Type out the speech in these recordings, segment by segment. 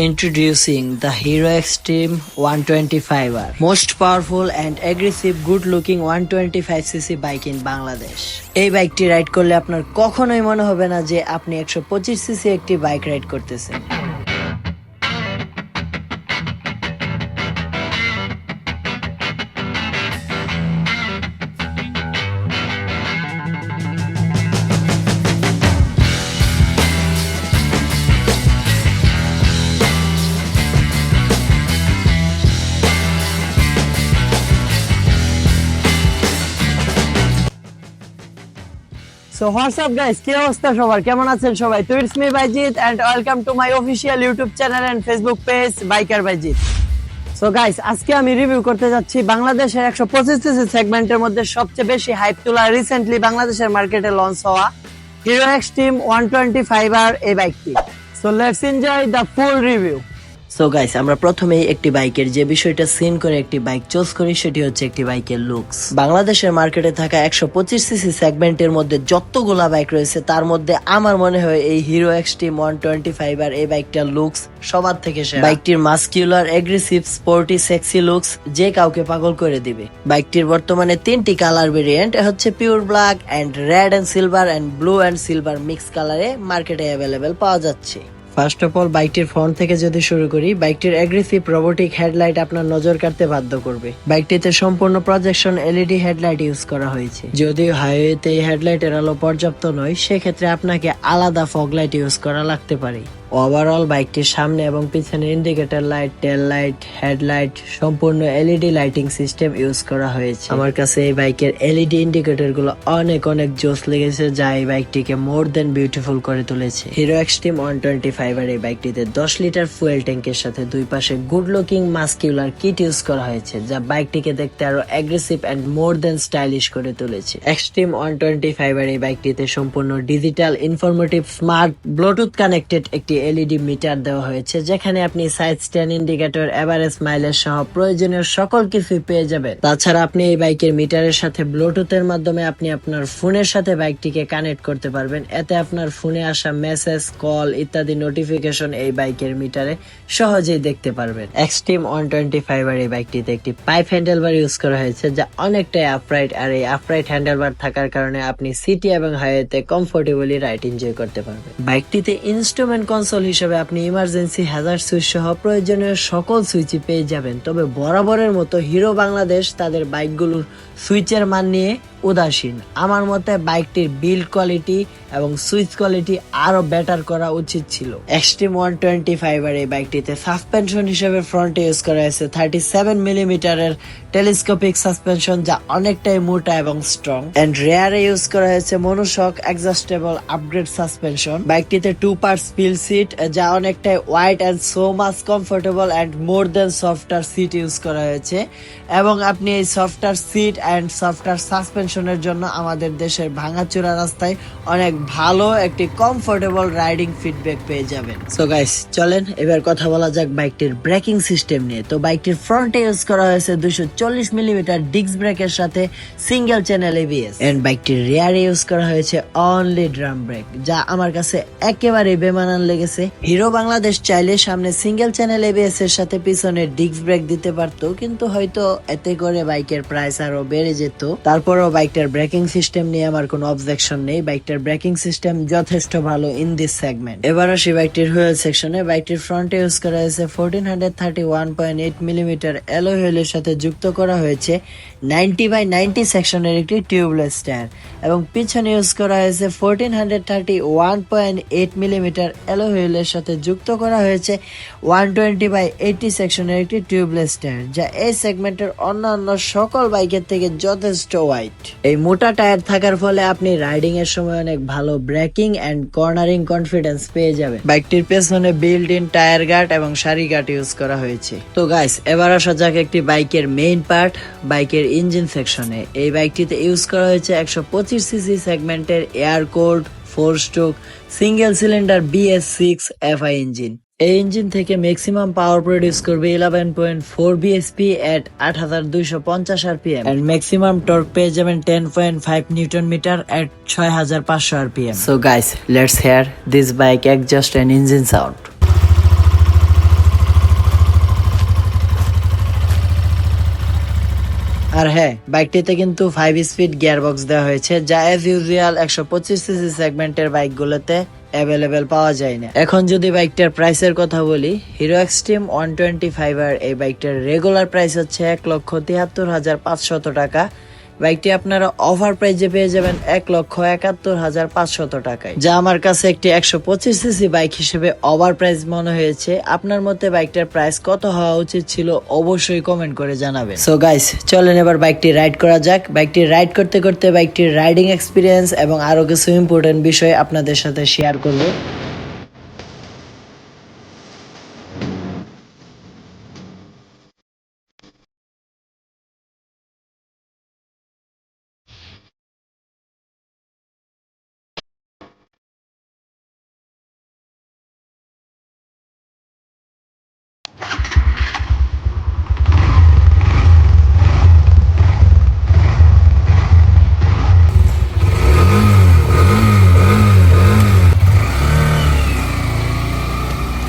Introducing the Hero Extreme 125R, most powerful and aggressive good-looking 125cc bike in Bangladesh. এই বাইকটি ride করলে আপনার কখনোই মনে হবে না যে আপনি 125cc একটি বাইক রাইড করতেছেন। So what's up guys, কি অবস্থা সবার, কেমন আছেন সবাই? তো it's me Baijit and welcome to my official YouTube channel and Facebook page Biker Bayazid. So guys, আজকে আমি রিভিউ করতে যাচ্ছি বাংলাদেশের 125cc সেগমেন্টের মধ্যে সবচেয়ে বেশি হাইপ তোলা রিসেন্টলি বাংলাদেশের মার্কেটে লঞ্চ হওয়া Hero Extreme 125R এই বাইকটি। So let's enjoy the full review. So guys, আমরা প্রথমেই একটি বাইকের যে বিষয়টা সিন করে একটি বাইক চুজ করি সেটি হচ্ছে একটি বাইকের লুকস। বাংলাদেশের মার্কেটে থাকা 125cc সেগমেন্টের মধ্যে যতগুলা বাইক রয়েছে তার মধ্যে আমার মনে হয় এই হিরো এক্সট্রিম 125R এই বাইকটার লুকস সবার থেকে সেরা। বাইকটির muscular, aggressive, sporty, sexy looks যে কাউকে পাগল করে দিবে। বাইকটির বর্তমানে 3টি কালার ভেরিয়েন্ট হচ্ছে pure black and red and silver and blue and silver mix কালারে মার্কেটে অ্যাভেলেবেল পাওয়া যাচ্ছে। ফার্স্ট অফ অল বাইকটির ফ্রন্ট থেকে যদি শুরু করি, বাইকটির অ্যাগ্রেসিভ রোবোটিক হেডলাইট আপনার নজর কাড়তে বাধ্য করবে। বাইকটিতে সম্পূর্ণ প্রজেকশন এলইডি হেডলাইট ইউজ করা হয়েছে। যদিও হাইওয়েতে এই হেডলাইটের আলো পর্যাপ্ত নয়, সেক্ষেত্রে আপনাকে আলাদা ফগ লাইট ইউজ করা লাগতে পারে। ওভারঅল বাইকটির সামনে এবং পিছনে ইন্ডিকেটর লাইট, টেল লাইট, হেডলাইট সম্পূর্ণ এলইডি লাইটিং সিস্টেম ইউজ করা হয়েছে। আমার কাছে এই বাইকের এলইডি ইন্ডিকেটর গুলো অনেক জোস লেগেছে, যা এই বাইকটিকে মোর দেন বিউটিফুল করে তুলেছে। হিরো এক্সট্রিম 125R এই বাইকটিতে 10 লিটার ফুয়েল ট্যাঙ্কের সাথে দুই পাশে good looking muscular kit use করা হয়েছে, যা বাইকটিকে দেখতে আরো aggressive and more than stylish করে তুলেছে। এক্সট্রিম 125R এই বাইকটিতে সম্পূর্ণ digital informative smart Bluetooth connected একটি এলইডি মিটার দেওয়া হয়েছে, যেখানে আপনি side stand indicator, average mileage সহ প্রয়োজনীয় সকল কিছুই পেয়ে যাবেন। তাছাড়া আপনি এই বাইকের মিটারের সাথে ব্লুটুথের মাধ্যমে আপনি আপনার ফোনের সাথে বাইকটিকে কানেক্ট করতে পারবেন। এতে আপনার ফোনে আসা মেসেজ, কল ইত্যাদি নোটিফিকেশন এই বাইকের মিটারে সহজেই দেখতে পারবেন। এক্সট্রিম 125R এই বাইকটিতে একটি পাইপ হ্যান্ডেলবার ইউজ করা হয়েছে, যা অনেকটাই আপরাইট, আর এই আপরাইট হ্যান্ডেলবার থাকার কারণে আপনি সিটি এবং হাইওয়েতে কমফোর্টেবলি রাইড এনজয় করতে পারবেন। বাইকটিতে ইনস্ট্রুমেন্ট কনসোল হিসেবে আপনি ইমার্জেন্সি হ্যাজার্ড সুইচ সহ প্রয়োজনীয় সকল সুইচই পেয়ে যাবেন। তবে বরাবরের মতো হিরো বাংলাদেশ তাদের বাইকগুলোর সুইচের মান নিয়ে উদাসীন। আমার মতে বাইকটির বিল্ড কোয়ালিটি এবং সুইচ কোয়ালিটি আরো বেটার করা উচিত ছিল। এক্সট্রিম 125R এই বাইকটিতে সাসপেনশন হিসেবে ফ্রন্টে ইউজ করা হয়েছে 37 মিলিমিটারের টেলিস্কোপিক সাসপেনশন, যা অনেকটাই মোটা এবং স্ট্রং। এন্ড রেয়ারে ইউজ করা হয়েছে মনোশক অ্যাডজাস্টেবল আপগ্রেড সাসপেনশন। বাইকটিতে 2 পার্টস পিল সিট, যা অনেকটাই wide and so much comfortable and more than softer seat use করা হয়েছে। এবং আপনি এই সফটার সিট এন্ড সফটার সাসপেনশনের জন্য আমাদের দেশের ভাঙাচোরা রাস্তায় অনেক ভালো একটি কমফোর্টেবল রাইডিং ফিডব্যাক পেয়ে যাবেন। সো গাইস, চলেন এবার কথা বলা যাক বাইকটির ব্রেকিং সিস্টেম নিয়ে। তো বাইকটির ফ্রন্টে ইউজ করা হয়েছে 240 মিলিমিটার ডিস্ক ব্রেকের সাথে সিঙ্গেল চ্যানেল এবিএস। এন্ড বাইকটির রিয়ারে ইউজ করা হয়েছে অনলি ড্রাম ব্রেক, যা আমার কাছে একেবারে বেমানান লেগেছে। হিরো বাংলাদেশ চাইলে সামনে সিঙ্গেল চ্যানেল এবিএস এর সাথে পিছনে ডিস্ক ব্রেক দিতে পারতো, কিন্তু হয়তো এতে করে বাইকের প্রাইস আরো বেড়ে যেত। তারপরেও বাইকটার ব্রেকিং সিস্টেম নিয়ে আমার কোনো অবজেকশন নেই। বাইকটার ব্রেকিং সিস্টেম যথেষ্ট ভালো ইন দিস সেগমেন্ট। এবার আসি বাইকটির হুইল সেকশনে। বাইকটির ফ্রন্টে ইউজ করা হয়েছে 1431.8 মিলিমিটার অ্যালয় হুইলের সাথে যুক্ত করা হয়েছে 90/90 সেকশনের একটি টিউবলেস টায়ার, এবং পিছনে ইউজ করা হয়েছে 1431.8 মিলিমিটার অ্যালয় হুইলের সাথে যুক্ত করা হয়েছে 120/80 সেকশনের একটি টিউবলেস টায়ার, যা এই সেগমেন্টের অন্যান্য সকল বাইকের থেকে যথেষ্ট ওয়াইড। এই মোটা টায়ার থাকার ফলে আপনি রাইডিং এর সময় অনেক ভালো ব্রেকিং এন্ড কর্নারিং কনফিডেন্স পেয়ে যাবেন। বাইকটির পেছনে বিল্ড ইন টায়ার গার্ড এবং সারি গার্ড ইউজ করা হয়েছে। তো গাইস, এবার আসা যাক একটি বাইকের মেইন পার্ট, বাইকের ইঞ্জিন সেকশনে। এই বাইকটিতে ইউজ করা হয়েছে 125cc সেগমেন্টের air cold 4 stroke single cylinder BS6 FI engine. এই ইঞ্জিন থেকে ম্যাক্সিমাম পাওয়ার প্রডিউস করবে 11.4 bhp at 8250 rpm and maximum torque পেয়ে যাবেন 10.5 Newton metre at 6500 rpm. So guys, let's hear this bike exhaust and engine sound. আর হ্যাঁ, বাইকটিতে কিন্তু 5 speed gearbox দেওয়া হয়েছে, যা এজ ইউজুয়াল 125 সিসি সেগমেন্টের বাইকগুলোতে অ্যাভেলেবেল পাওয়া যায় না। এখন যদি বাইকটার প্রাইসের কথা বলি, হিরো এক্সট্রিম 125 আর এই বাইকটার রেগুলার প্রাইস হচ্ছে 1,73,500 টাকা। বাইকটি আপনারা অফার প্রাইজে পেয়ে যাবেন 1,71,500 টাকায়, যা আমার কাছে একটি 125 সিসি বাইক হিসেবে ওভার প্রাইস মনে হয়েছে। আপনার মতে বাইকটার প্রাইস কত হওয়া উচিত ছিল অবশ্যই কমেন্ট করে জানাবেন। সো গাইস, চলেন এবার বাইকটি রাইড করা যাক। বাইকটি রাইড করতে করতে বাইকটির রাইডিং এক্সপিরিয়েন্স এবং আরো কিছু ইম্পর্টেন্ট বিষয় আপনাদের সাথে শেয়ার করব।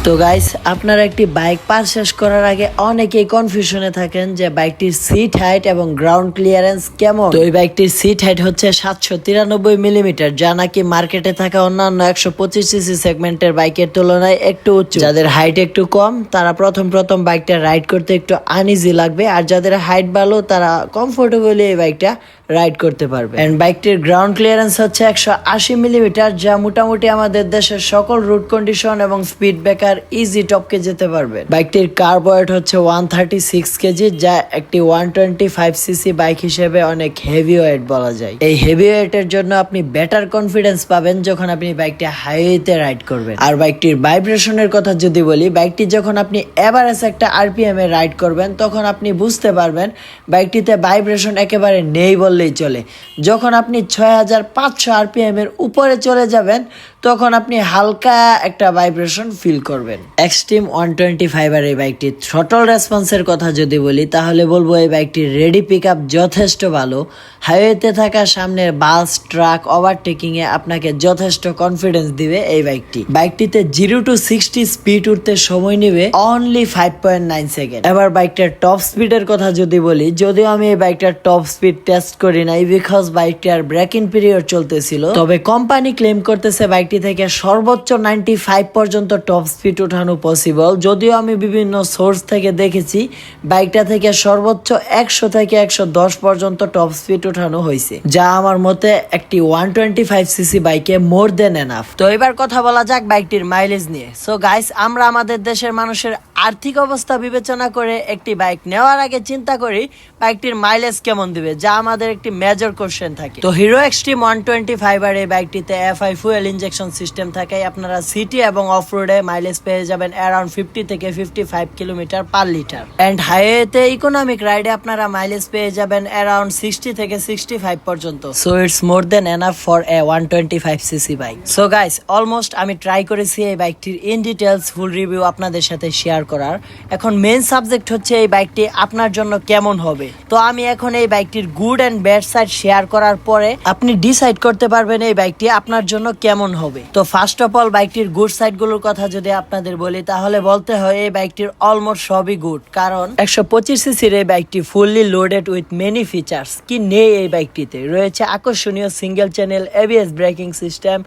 তো গাইস, আপনারা একটি বাইক পারচেজ করার আগে অনেকেই কনফিউশনে থাকেন যে বাইকটির সিট হাইট এবং গ্রাউন্ড ক্লিয়ারেন্স কেমন। তো এই বাইকটির সিট হাইট হচ্ছে 793 মিলিমিটার, যা নাকি মার্কেটে থাকা অন্যান্য 125 সিসি সেগমেন্টের বাইকের তুলনায় একটু উঁচু। যাদের হাইট একটু কম তারা প্রথম বাইকটা রাইড করতে একটু আনইজি লাগবে, আর যাদের হাইট ভালো তারা কমফোর্টেবলি এই বাইকটা রাইড করতে পারবে। এন্ড বাইকটির গ্রাউন্ড ক্লিয়ারেন্স হচ্ছে 180 মিলিমিটার, যা মোটামুটি আমাদের দেশের সকল রুট কন্ডিশন এবং স্পিড ব্রেকার ইজি টপকে যেতে পারবে। বাইকটির কার্ব ওয়েট হচ্ছে 136 কেজি, যা একটি 125 সিসি বাইক হিসেবে অনেক হেভি ওয়েট বলা যায়। এই হেভি ওয়েটের জন্য আপনি বেটার কনফিডেন্স পাবেন যখন আপনি বাইকটি হাইওয়েতে রাইড করবেন। আর বাইকটির ভাইব্রেশনের কথা যদি বলি, বাইকটি যখন আপনি এভারেজ একটা আরপিএম এ রাইড করবেন তখন আপনি বুঝতে পারবেন বাইকটিতে ভাইব্রেশন একেবারে নেই বললেই চলে। যখন আপনি 6500 আরপিএম এর উপরে চলে যাবেন তখন আপনি হালকা একটা ভাইব্রেশন ফিল করবেন। এক্সট্রিম 125 আর এই বাইকটির থ্রটল রেসপন্সের কথা যদি বলি তাহলে বলবো এই বাইকটির রেডি পিক আপ যথেষ্ট ভালো। হাইওয়েতে থাকা সামনের বাস, ট্রাক ওভারটেকিং এ আপনাকে যথেষ্ট কনফিডেন্স দিবে এই বাইকটিতে 0 to 60 স্পিড উঠতে সময় নেবে অনলি 5.9 সেকেন্ড। এবার বাইকটার টপ স্পিডের কথা যদি বলি, যদিও আমি এই বাইকটার টপ স্পিড টেস্ট করি নাই বিকজ বাইকটার ব্রেকিং পিরিয়ড চলতেছিল, তবে কোম্পানি ক্লেম করতেছে বাইকটি থেকে সর্বোচ্চ 95 পর্যন্ত টপ স্পিড উঠানো পসিবল। যদিও আমি বিভিন্ন সোর্স থেকে দেখেছি বাইকটা থেকে সর্বোচ্চ 100 থেকে 110 পর্যন্ত টপ স্পিড উঠানো হয়েছে, যা আমার মতে একটি 125 সিসি বাইকে মোর দেন এনাফ। তো এবার কথা বলা যাক বাইকটির মাইলেজ নিয়ে। সো গাইস, আমরা আমাদের দেশের মানুষের আর্থিক অবস্থা বিবেচনা করে একটি বাইক নেওয়ার আগে চিন্তা করি বাইকটির মাইলেজ কেমন দিবে, যা আমাদের একটি মেজর কোশ্চেন থাকে। তো হিরো এক্সট্রিম 125 আর এই বাইকটিতে এফআই ফুয়েল ইনজেকশন সিস্টেম থাকে। আপনারা সিটি এবং অফ রোডে মাইলেজ পেয়ে যাবেন অ্যারাউন্ড 50 থেকে 55 কিলোমিটার পার লিটার। এন্ড হাইওয়েতে ইকোনমিক রাইডে আপনারা মাইলেজ পেয়ে যাবেন অ্যারাউন্ড 60 থেকে 65 পর্যন্ত। So it's more than enough for a 125 CC bike. So guys, almost আমি ট্রাই করেছি এই বাইকটির ইন ডিটেলস ফুল রিভিউ আপনাদের সাথে শেয়ার করার। এখন মেইন সাবজেক্ট হচ্ছে এই বাইকটি আপনার জন্য কেমন হবে। তো আমি এখন এই বাইকটির good and bad side share করার পরে আপনি ডিসাইড করতে পারবেন এই বাইকটি আপনার জন্য কেমন হবে। তো ফার্স্ট অফ অল বাইকটির গুড সাইড গুলোর কথা যদি আপনাদের বলি তাহলে বলতে হয় এই বাইকটির অলমোস্ট সবই গুড, কারণ 125 সিসির এই বাইকটি fully loaded with many features. কি নেই এই বাইকটিতে? রয়েছে আকর্ষণীয় single channel ABS braking system,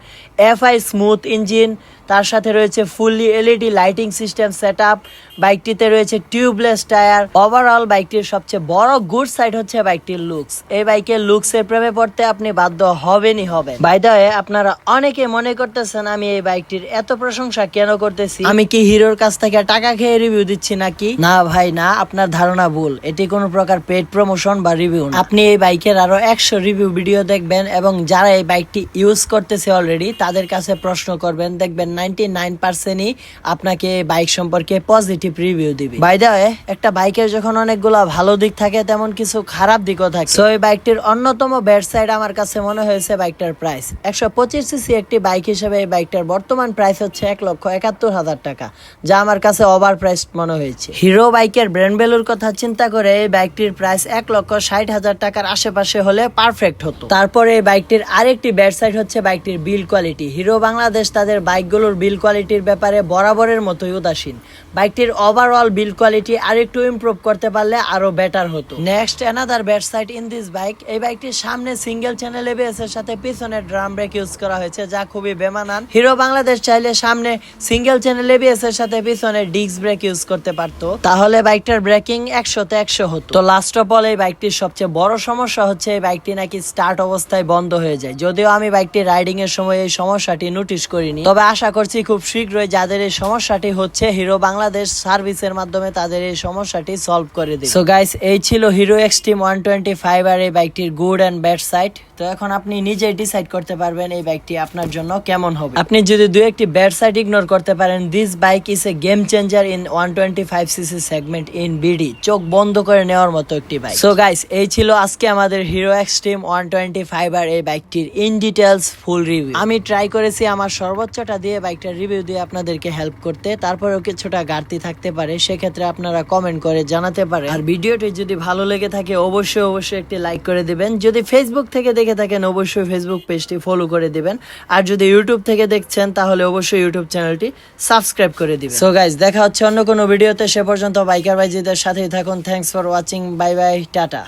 FI smooth engine, তার সাথে রয়েছে fully LED lighting system setup, বাইকটিতে রয়েছে টিউবলেস টায়ার। ওভারঅল বাইকটির সবচেয়ে বড় গুড সাইড হচ্ছে বাইকটির লুকস। এই বাইকের লুকসের প্রেমে পড়তে আপনি বাধ্য হবেনই হবেন। বাই দ্য ওয়ে, আপনারা অনেকে মনে করতেছেন আমি এই বাইকটির এত প্রশংসা কেন করতেছি, আমি কি হিরোর কাছ থেকে টাকা খেয়ে রিভিউ দিচ্ছি নাকি? না ভাই না, আপনার ধারণা ভুল। এটি কোনো প্রকার পেড প্রমোশন বা রিভিউ না। আপনি এই বাইকের আরো 100 রিভিউ ভিডিও দেখবেন এবং যারা এই বাইকটি ইউজ করতেছে অলরেডি তাদের কাছে প্রশ্ন করবেন, দেখবেন 99%ই আপনাকে বাইক সম্পর্কে পজিটিভ রিভিউ দিবে। বাই দ্য ওয়ে, একটা বাইকের যখন অনেকগুলো ভালো দিক থাকে তেমন কিছু খারাপ দিকও থাকে। সো এই বাইকটির অন্যতম ব্যাড সাইড আমার কাছে মনে হয়েছে বাইকটার প্রাইস। 125 সিসি একটি বাইক বাইক হিসেবে এই বাইকটার বর্তমান প্রাইস হচ্ছে 1,71,000 টাকা, যা আমার কাছে ওভার প্রাইস মনে হয়েছে। হিরো বাইকের ব্র্যান্ড ভ্যালুর কথা চিন্তা করে এই বাইকটির প্রাইস 1,60,000 টাকার আশেপাশে হলে পারফেক্ট হতো। তারপরে এই বাইকটির আরেকটি ব্যাড সাইড হচ্ছে বাইকটির বিল্ড কোয়ালিটি। হিরো বাংলাদেশ তাদের বাইকগুলোর বিল্ড কোয়ালিটির ব্যাপারে বরাবরের মতোই উদাসীন। বাইকটির ওভারঅল বিল্ড কোয়ালিটি আরেকটু ইমপ্রুভ করতে পারলে আরো বেটার হতো। Next another bad side in this bike, এই বাইকটির সামনে সিঙ্গেল চ্যানেল এবিএস এর সাথে পিছনে ড্রাম ব্রেক ইউজ করা হয়েছে, যা খুবই বেমানান। হিরো বাংলাদেশ চাইলে সামনে সিঙ্গেল চ্যানেল এবিএস এর সাথে পিছনে ডিস্ক ব্রেক ইউজ করতে পারতো, তাহলে বাইকটার ব্রেকিং 100-তে 100 হতো। তো লাস্ট অফ অল এই বাইকটির সবচেয়ে বড় সমস্যা হচ্ছে এই বাইকটি নাকি স্টার্ট অবস্থায় বন্ধ হয়ে যায়। যদিও আমি বাইকটি রাইডিং এর সময় এই সমস্যাটি নোটিশ করিনি, তবে আশা করছি খুব শীঘ্রই যাদের এই সমস্যাটি হচ্ছে হিরো বাংলাদেশ সার্ভিসের মাধ্যমে তাদের এই সমস্যাটি সলভ করে দিবে। সো গাইস, এই ছিল হিরো এক্সট্রিম 125 আর এই বাইকটির গুড এন্ড ব্যাড সাইড। তো এখন আপনি নিজেই ডিসাইড করতে পারবেন এই বাইকটি আপনার জন্য কেমন হবে। আপনি যদি দুই একটি ব্যাড সাইড ইগনোর করতে পারেন, this bike is a game changer in 125cc segment in BD. চোখ বন্ধ করে নেওয়ার মতো একটি বাইক। সো গাইস, এই ছিল আজকে আমাদের হিরো এক্সট্রিম 125 আর এই বাইকটির ইন ডিটেলস ফুল রিভিউ। আমি ট্রাই করেছি আমার সর্বোচ্চটা দিয়ে বাইকটার রিভিউ দিয়ে আপনাদেরকে হেল্প করতে, তারপরেও কিছুটা ঘাটতি থাকতে পারে, সেক্ষেত্রে আপনারা কমেন্ট করে জানাতে পারেন। আর ভিডিওটি যদি ভালো লেগে থাকে অবশ্যই একটি লাইক করে দিবেন। যদি ফেসবুক থেকে দেখে থাকেন অবশ্যই ফেসবুক পেজটি ফলো করে দিবেন। আর যদি ইউটিউব থেকে দেখছেন তাহলে অবশ্যই ইউটিউব চ্যানেলটি সাবস্ক্রাইব করে দিবেন। সো গাইস, দেখা হচ্ছে অন্য কোনো ভিডিওতে। সে পর্যন্ত বাইকার বাইজিদের সাথেই থাকুন। Thanks for watching. Bye bye, tata.